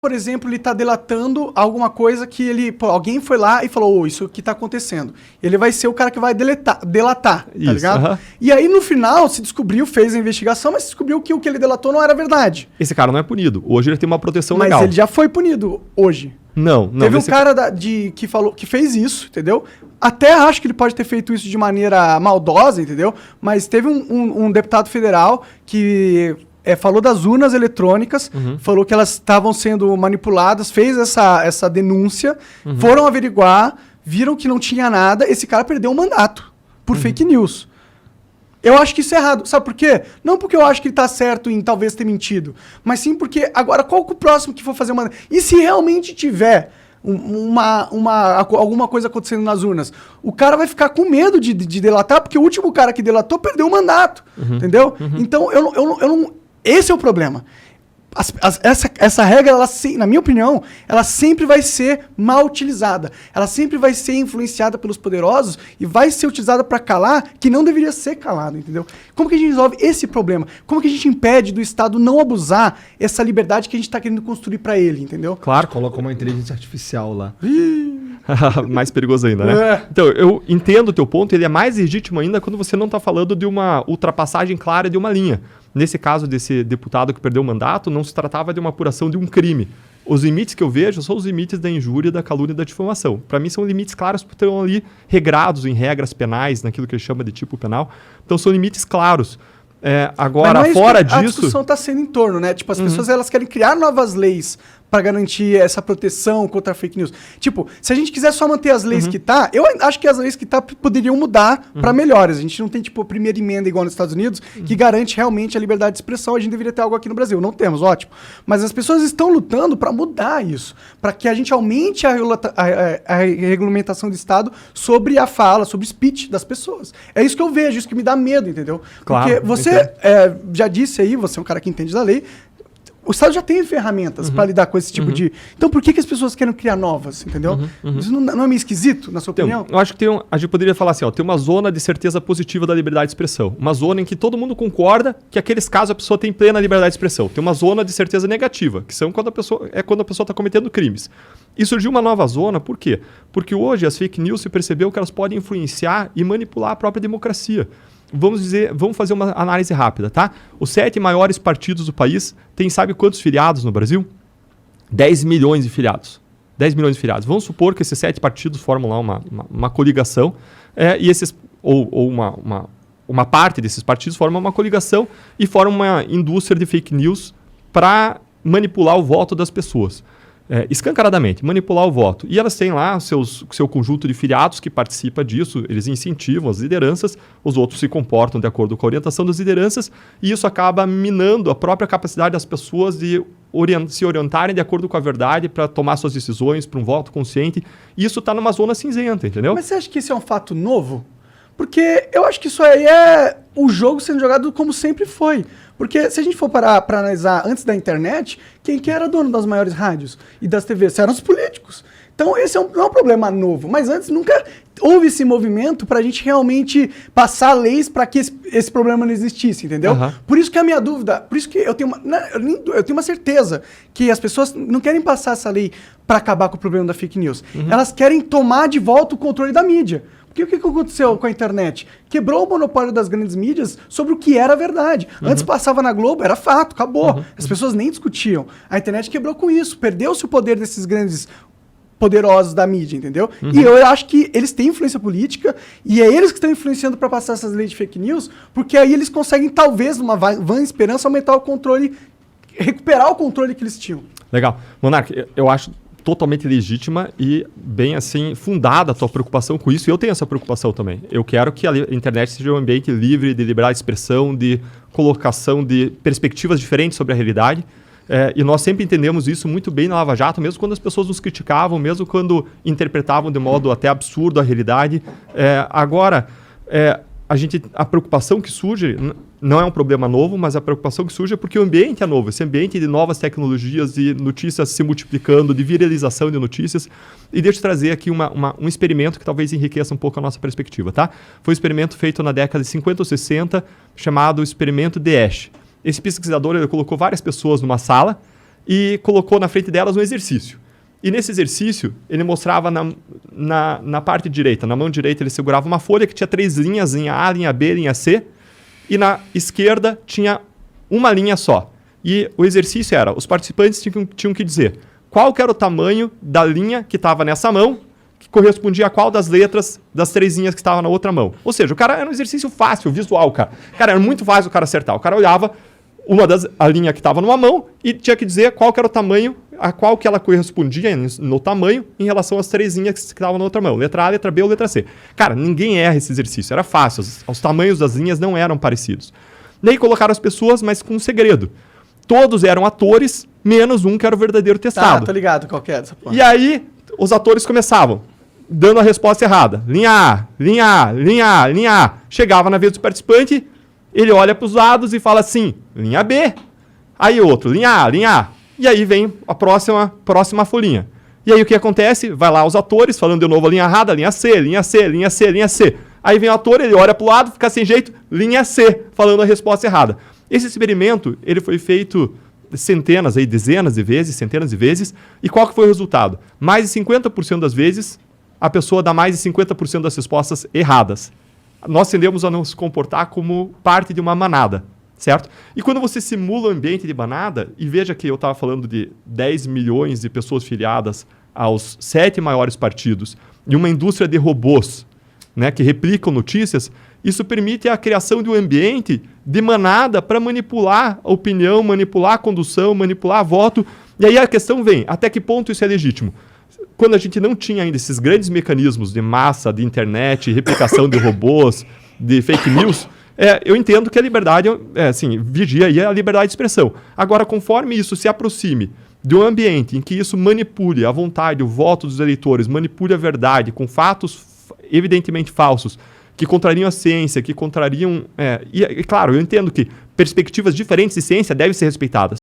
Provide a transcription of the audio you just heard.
por exemplo, ele tá delatando alguma coisa que alguém foi lá e falou, isso aqui tá acontecendo. Ele vai ser o cara que vai delatar, tá ligado? E aí, no final, se descobriu, fez a investigação, mas se descobriu que o que ele delatou não era verdade. Esse cara não é punido. Hoje ele tem uma proteção legal. Mas ele já foi punido hoje. Não. Teve um cara que fez isso, entendeu? Até acho que ele pode ter feito isso de maneira maldosa, entendeu? Mas teve um deputado federal que... falou das urnas eletrônicas, falou que elas estavam sendo manipuladas, fez essa denúncia, foram averiguar, viram que não tinha nada, esse cara perdeu o mandato por fake news. Eu acho que isso é errado. Sabe por quê? Não porque eu acho que ele tá certo em talvez ter mentido, mas sim porque agora qual que é o próximo que for fazer uma... E se realmente tiver alguma coisa acontecendo nas urnas, o cara vai ficar com medo de delatar, porque o último cara que delatou perdeu o mandato, entendeu? Então eu não... Esse é o problema. Essa regra, na minha opinião, ela sempre vai ser mal utilizada. Ela sempre vai ser influenciada pelos poderosos e vai ser utilizada para calar que não deveria ser calado, entendeu? Como que a gente resolve esse problema? Como que a gente impede do Estado não abusar essa liberdade que a gente está querendo construir para ele, entendeu? Claro, colocou uma inteligência artificial lá. Mais perigoso ainda, né? Então, eu entendo o teu ponto, ele é mais legítimo ainda quando você não está falando de uma ultrapassagem clara de uma linha. Nesse caso desse deputado que perdeu o mandato, não se tratava de uma apuração de um crime. Os limites que eu vejo são os limites da injúria, da calúnia e da difamação. Para mim, são limites claros porque estão ali regrados em regras penais, naquilo que ele chama de tipo penal. Então, são limites claros. Agora, fora disso... A discussão está sendo em torno, né? Tipo, as pessoas elas querem criar novas leis para garantir essa proteção contra a fake news. Tipo, se a gente quiser só manter as leis que tá, eu acho que as leis que tá poderiam mudar para melhores. A gente não tem, tipo, a primeira emenda igual nos Estados Unidos, que garante realmente a liberdade de expressão. A gente deveria ter algo aqui no Brasil. Não temos, ótimo. Mas as pessoas estão lutando para mudar isso, para que a gente aumente a regulamentação do Estado sobre a fala, sobre o speech das pessoas. É isso que eu vejo, isso que me dá medo, entendeu? Claro, porque você já disse aí, você é um cara que entende da lei, o Estado já tem ferramentas para lidar com esse tipo de... Então, por que as pessoas querem criar novas, entendeu? Isso não é meio esquisito, na sua opinião? Eu acho que a gente poderia falar assim, tem uma zona de certeza positiva da liberdade de expressão. Uma zona em que todo mundo concorda que aqueles casos a pessoa tem plena liberdade de expressão. Tem uma zona de certeza negativa, que são quando a pessoa está cometendo crimes. E surgiu uma nova zona, por quê? Porque hoje as fake news se percebeu que elas podem influenciar e manipular a própria democracia. Vamos fazer uma análise rápida, tá? Os 7 maiores partidos do país têm, sabe quantos filiados no Brasil? 10 milhões de filiados. 10 milhões de filiados. Vamos supor que esses 7 partidos formam lá uma coligação, uma parte desses partidos forma uma coligação e forma uma indústria de fake news para manipular o voto das pessoas. Escancaradamente, manipular o voto. E elas têm lá seu conjunto de filiados que participa disso, eles incentivam as lideranças, os outros se comportam de acordo com a orientação das lideranças, e isso acaba minando a própria capacidade das pessoas de se orientarem de acordo com a verdade para tomar suas decisões, para um voto consciente. E isso está numa zona cinzenta, entendeu? Mas você acha que isso é um fato novo? Porque eu acho que isso aí é o jogo sendo jogado como sempre foi. Porque se a gente for parar para analisar antes da internet, quem que era dono das maiores rádios e das TVs? Eram os políticos. Então esse não é um problema novo. Mas antes nunca houve esse movimento para a gente realmente passar leis para que esse problema não existisse, entendeu? Por isso que a minha dúvida, por isso que eu tenho uma certeza que as pessoas não querem passar essa lei para acabar com o problema da fake news. Elas querem tomar de volta o controle da mídia. Porque o que aconteceu com a internet? Quebrou o monopólio das grandes mídias sobre o que era verdade. Antes passava na Globo, era fato, acabou. As pessoas nem discutiam. A internet quebrou com isso, perdeu-se o poder desses grandes poderosos da mídia, entendeu? E eu acho que eles têm influência política e é eles que estão influenciando para passar essas leis de fake news, porque aí eles conseguem, talvez, numa vã esperança, aumentar o controle, recuperar o controle que eles tinham. Legal. Monark, eu acho totalmente legítima e bem assim fundada a tua preocupação com isso, e eu tenho essa preocupação também. Eu quero que a internet seja um ambiente livre de liberdade de expressão, de colocação de perspectivas diferentes sobre a realidade, e nós sempre entendemos isso muito bem na Lava Jato, mesmo quando as pessoas nos criticavam, mesmo quando interpretavam de modo até absurdo a realidade. Agora, a preocupação que surge não é um problema novo, mas a preocupação que surge é porque o ambiente é novo, esse ambiente de novas tecnologias, de notícias se multiplicando, de viralização de notícias. E deixa eu trazer aqui um experimento que talvez enriqueça um pouco a nossa perspectiva, tá? Foi um experimento feito na década de 50 ou 60, chamado experimento DESH. Esse pesquisador ele colocou várias pessoas numa sala e colocou na frente delas um exercício. E nesse exercício, ele mostrava na parte direita, na mão direita, ele segurava uma folha que tinha 3 linhas, linha A, linha B, linha C, e na esquerda tinha uma linha só. E o exercício era, os participantes tinham que dizer qual que era o tamanho da linha que estava nessa mão, que correspondia a qual das letras das 3 linhas que estavam na outra mão. Ou seja, o cara era um exercício fácil, visual, cara. Cara, era muito fácil o cara acertar. O cara olhava a linha que estava numa mão e tinha que dizer qual que era o tamanho, a qual que ela correspondia no tamanho em relação às 3 linhas que estavam na outra mão. Letra A, letra B ou letra C. Cara, ninguém erra esse exercício. Era fácil. Os tamanhos das linhas não eram parecidos. Daí colocaram as pessoas, mas com um segredo. Todos eram atores, menos um que era o verdadeiro testado. Tá, tô ligado qual que é essa porra. E aí, os atores começavam dando a resposta errada. Linha A, linha A, linha A, linha A. Chegava na vez do participante, ele olha para os lados e fala assim, linha B. Aí outro, linha A, linha A. E aí vem a próxima folhinha. E aí o que acontece? Vai lá os atores falando de novo a linha errada, linha C, linha C, linha C, linha C. Aí vem o ator, ele olha para o lado, fica sem jeito, linha C, falando a resposta errada. Esse experimento, ele foi feito centenas, dezenas de vezes, centenas de vezes. E qual que foi o resultado? Mais de 50% das vezes, a pessoa dá mais de 50% das respostas erradas. Nós tendemos a nos comportar como parte de uma manada, certo? E quando você simula o ambiente de manada, e veja que eu estava falando de 10 milhões de pessoas filiadas aos 7 maiores partidos, e uma indústria de robôs, né, que replicam notícias, isso permite a criação de um ambiente de manada para manipular a opinião, manipular a condução, manipular voto. E aí a questão vem, até que ponto isso é legítimo? Quando a gente não tinha ainda esses grandes mecanismos de massa, de internet, replicação de robôs, de fake news, eu entendo que a liberdade, vigia aí a liberdade de expressão. Agora, conforme isso se aproxime de um ambiente em que isso manipule a vontade, o voto dos eleitores, manipule a verdade com fatos evidentemente falsos, que contrariam a ciência, que contrariam... claro, eu entendo que perspectivas diferentes de ciência devem ser respeitadas.